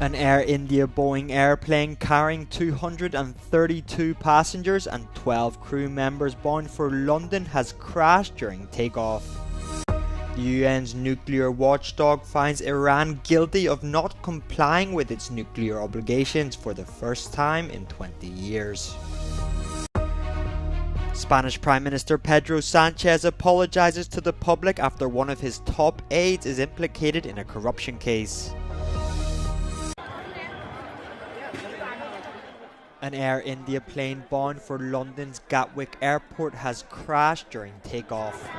An Air India Boeing airplane carrying 232 passengers and 12 crew members bound for London has crashed during takeoff. The UN's nuclear watchdog finds Iran guilty of not complying with its nuclear obligations for the first time in 20 years. Spanish Prime Minister Pedro Sanchez apologizes to the public after one of his top aides is implicated in a corruption case. An Air India plane bound for London's Gatwick Airport has crashed during takeoff.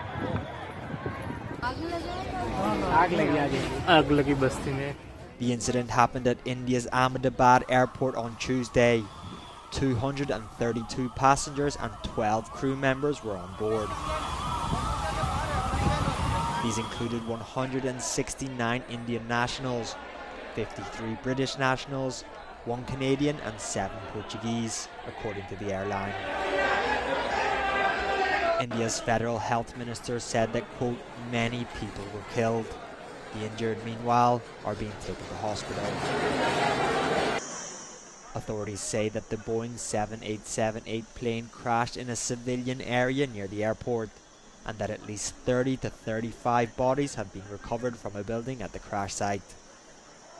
The incident happened at India's Ahmedabad airport on Tuesday. 232 passengers and 12 crew members were on board. These included 169 Indian nationals, 53 British nationals, 1 Canadian and 7 Portuguese, according to the airline. India's federal health minister said that, quote, many people were killed. The injured, meanwhile, are being taken to hospital. Authorities say that the Boeing 7878 plane crashed in a civilian area near the airport, and that at least 30 to 35 bodies have been recovered from a building at the crash site.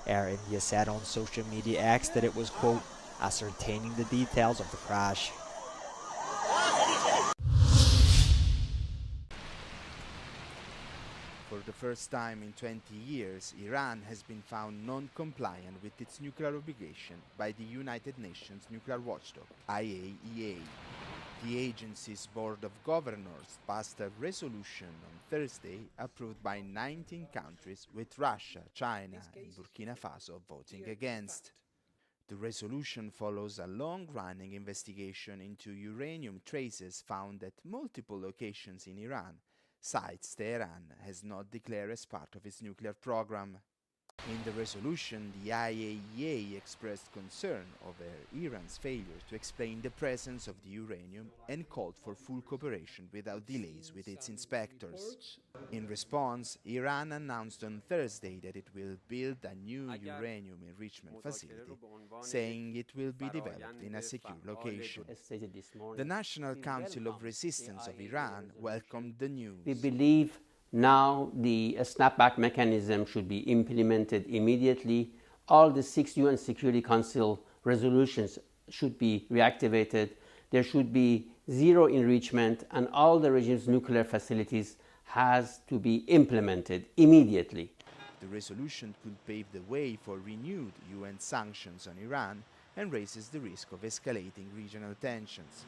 Air India said on social media X that it was, quote, ascertaining the details of the crash. For the first time in 20 years, Iran has been found non-compliant with its nuclear obligation by the United Nations nuclear watchdog, IAEA. The agency's Board of Governors passed a resolution on Thursday approved by 19 countries, with Russia, China and Burkina Faso voting against. The resolution follows a long-running investigation into uranium traces found at multiple locations in Iran, sites Tehran has not declared as part of its nuclear program. In the resolution, the IAEA expressed concern over Iran's failure to explain the presence of the uranium and called for full cooperation without delays with its inspectors. In response, Iran announced on Thursday that it will build a new uranium enrichment facility, saying it will be developed in a secure location. The National Council of Resistance of Iran welcomed the news. We believe now the snapback mechanism should be implemented immediately. All the 6 UN Security Council resolutions should be reactivated. There should be zero enrichment, and all the regime's nuclear facilities has to be implemented immediately. The resolution could pave the way for renewed UN sanctions on Iran and raises the risk of escalating regional tensions.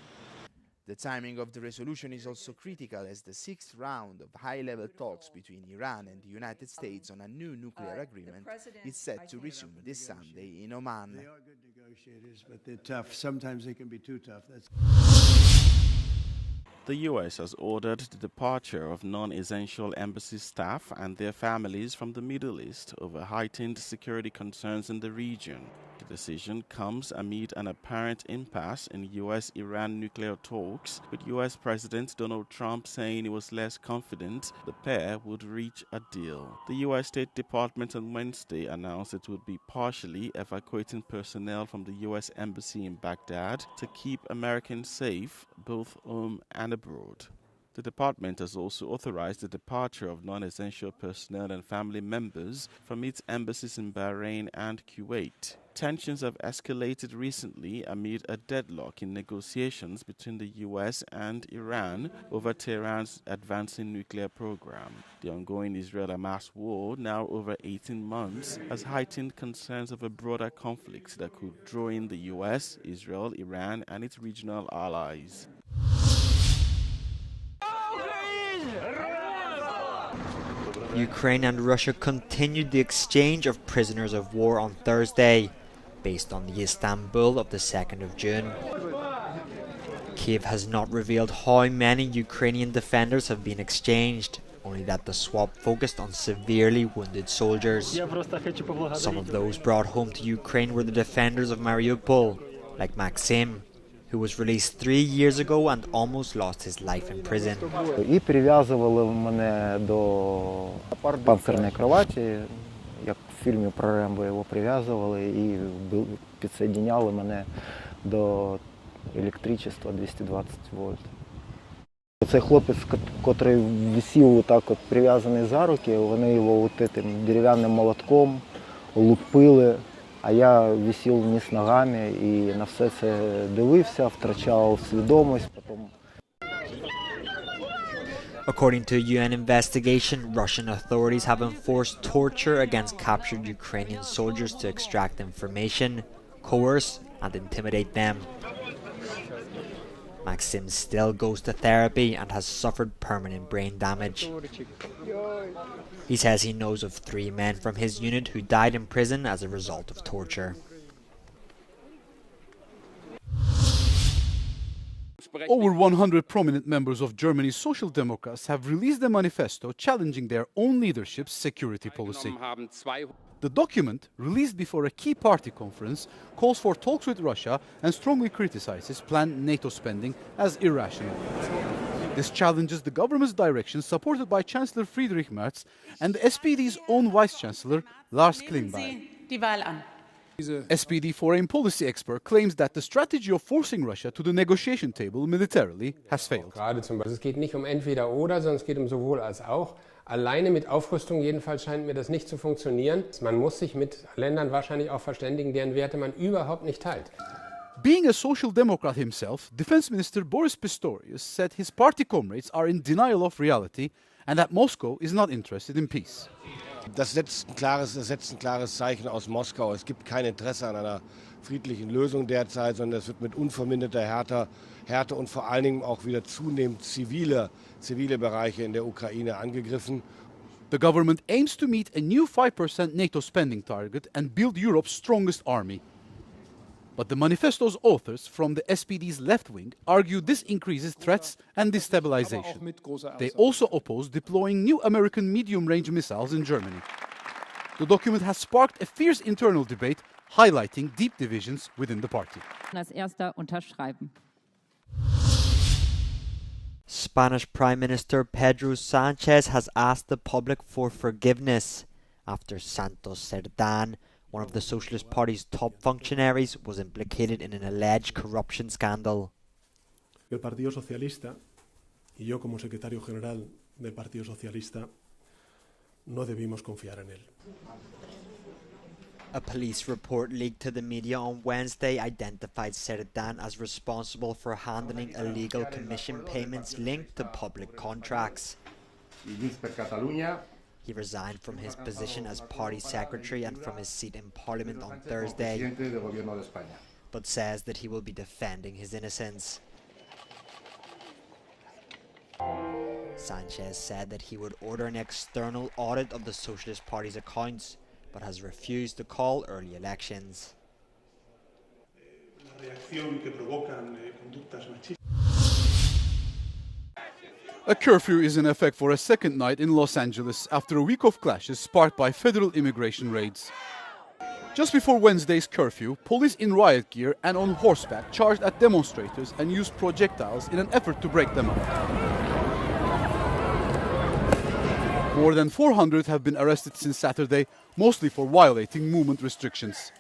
The timing of the resolution is also critical, as the 6th round of high-level talks between Iran and the United States on a new nuclear agreement is set to resume this Sunday in Oman. They are good negotiators, but they're tough. Sometimes they can be too tough. The U.S. has ordered the departure of non-essential embassy staff and their families from the Middle East over heightened security concerns in the region. The decision comes amid an apparent impasse in U.S.-Iran nuclear talks, with U.S. President Donald Trump saying he was less confident the pair would reach a deal. The U.S. State Department on Wednesday announced it would be partially evacuating personnel from the U.S. Embassy in Baghdad to keep Americans safe, both home and abroad. The department has also authorized the departure of non-essential personnel and family members from its embassies in Bahrain and Kuwait. Tensions have escalated recently amid a deadlock in negotiations between the U.S. and Iran over Tehran's advancing nuclear program. The ongoing Israel-Hamas war, now over 18 months, has heightened concerns of a broader conflict that could draw in the U.S., Israel, Iran, and its regional allies. Ukraine and Russia continued the exchange of prisoners of war on Thursday, based on the Istanbul of the 2nd of June. Kiev has not revealed how many Ukrainian defenders have been exchanged, only that the swap focused on severely wounded soldiers. Some of those brought home to Ukraine were the defenders of Mariupol, like Maxim, who was released 3 years ago and almost lost his life in prison. І прив'язували мене до панцирної кроваті, як фільмі про Рембо його прив'язували і підсоединяли мене до електричества 220 вольт. Цей хлопець, який висів отак от прив'язаний за руки, вони його тим дерев'яним молотком лупили, а я висів вниз ногами і на все це дивився, втрачав свідомість. According to a UN investigation, Russian authorities have enforced torture against captured Ukrainian soldiers to extract information, coerce and intimidate them. Maxim still goes to therapy and has suffered permanent brain damage. He says he knows of 3 men from his unit who died in prison as a result of torture. Over 100 prominent members of Germany's Social Democrats have released a manifesto challenging their own leadership's security policy. The document, released before a key party conference, calls for talks with Russia and strongly criticizes planned NATO spending as irrational. This challenges the government's direction supported by Chancellor Friedrich Merz and the SPD's own Vice-Chancellor Lars Klingbeil. SPD foreign policy expert claims that the strategy of forcing Russia to the negotiation table militarily has failed. Es geht nicht entweder oder, sondern es geht sowohl als auch. Alleine mit Aufrüstung jedenfalls scheint mir das nicht zu funktionieren. Man muss sich mit Ländern wahrscheinlich auch verständigen, deren Werte man überhaupt nicht teilt. Being a social democrat himself, Defense Minister Boris Pistorius said his party comrades are in denial of reality and that Moscow is not interested in peace. Das setzt ein klares Zeichen aus Moskau. Es gibt kein Interesse an einer friedlichen Lösung derzeit, sondern es wird mit unverminderter Härte und vor allen Dingen auch wieder zunehmend zivile Bereiche in der Ukraine angegriffen. The government aims to meet a new 5% NATO spending target and build Europe's strongest army. But the manifesto's authors from the SPD's left wing argue this increases threats and destabilization. They also oppose deploying new American medium-range missiles in Germany. The document has sparked a fierce internal debate, highlighting deep divisions within the party. Als erster unterschreiben. Spanish Prime Minister Pedro Sanchez has asked the public for forgiveness after Santos Cerdán, one of the Socialist Party's top functionaries, was implicated in an alleged corruption scandal. El Partido Socialista y yo como secretario general del Partido Socialista no debimos confiar en él. A police report leaked to the media on Wednesday identified Cerdán as responsible for handling illegal commission payments linked to public contracts. He resigned from his position as party secretary and from his seat in parliament on Thursday, but says that he will be defending his innocence. Sanchez said that he would order an external audit of the Socialist Party's accounts, but has refused to call early elections. A curfew is in effect for a second night in Los Angeles after a week of clashes sparked by federal immigration raids. Just before Wednesday's curfew, police in riot gear and on horseback charged at demonstrators and used projectiles in an effort to break them up. More than 400 have been arrested since Saturday, mostly for violating movement restrictions.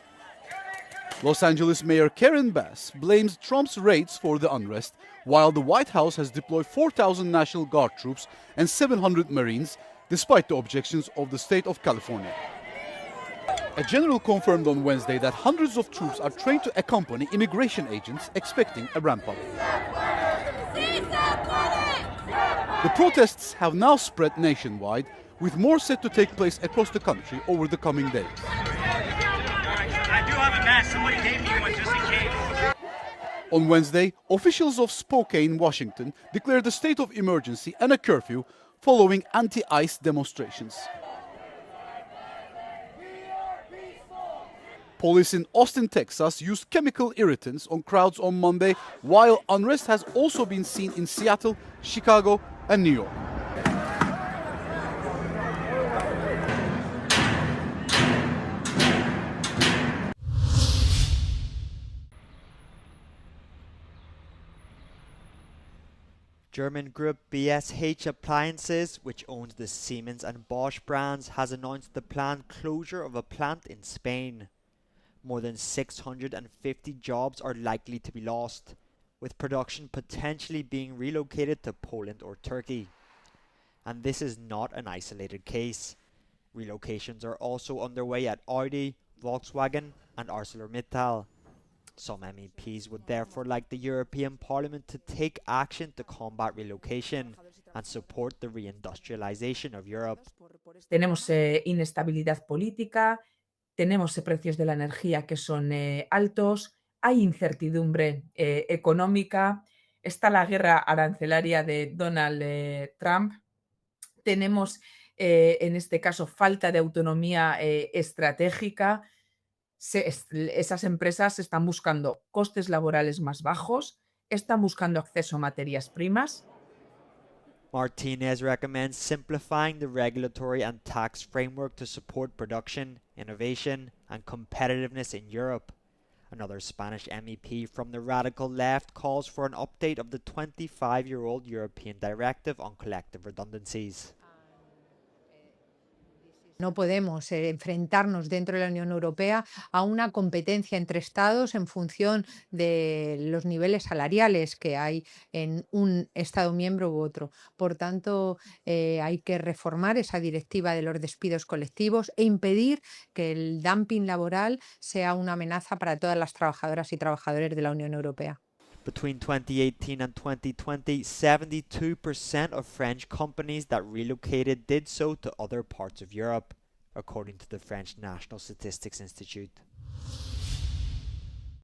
Los Angeles Mayor Karen Bass blames Trump's raids for the unrest, while the White House has deployed 4,000 National Guard troops and 700 Marines, despite the objections of the state of California. A general confirmed on Wednesday that hundreds of troops are trained to accompany immigration agents expecting a ramp-up. The protests have now spread nationwide, with more set to take place across the country over the coming days. I do have a mask. Somebody gave me one just in case. On Wednesday, officials of Spokane, Washington, declared a state of emergency and a curfew following anti-ICE demonstrations. Police in Austin, Texas used chemical irritants on crowds on Monday, while unrest has also been seen in Seattle, Chicago, and New York. German group BSH Appliances, which owns the Siemens and Bosch brands, has announced the planned closure of a plant in Spain. More than 650 jobs are likely to be lost, with production potentially being relocated to Poland or Turkey. And this is not an isolated case. Relocations are also underway at Audi, Volkswagen and ArcelorMittal. Some MEPs would therefore like the European Parliament to take action to combat relocation and support the reindustrialization of Europe. Tenemos inestabilidad política, tenemos precios de la energía que son altos, hay incertidumbre económica, está la guerra arancelaria de Donald Trump, tenemos en este caso falta de autonomía estratégica. Esas empresas están buscando costes laborales más bajos, están buscando acceso a materias primas. Martinez recommends simplifying the regulatory and tax framework to support production, innovation and competitiveness in Europe. Another Spanish MEP from the radical left calls for an update of the 25-year-old European Directive on Collective Redundancies. No podemos enfrentarnos dentro de la Unión Europea a una competencia entre Estados en función de los niveles salariales que hay en un Estado miembro u otro. Por tanto, hay que reformar esa directiva de los despidos colectivos e impedir que el dumping laboral sea una amenaza para todas las trabajadoras y trabajadores de la Unión Europea. Between 2018 and 2020, 72% of French companies that relocated did so to other parts of Europe, according to the French National Statistics Institute.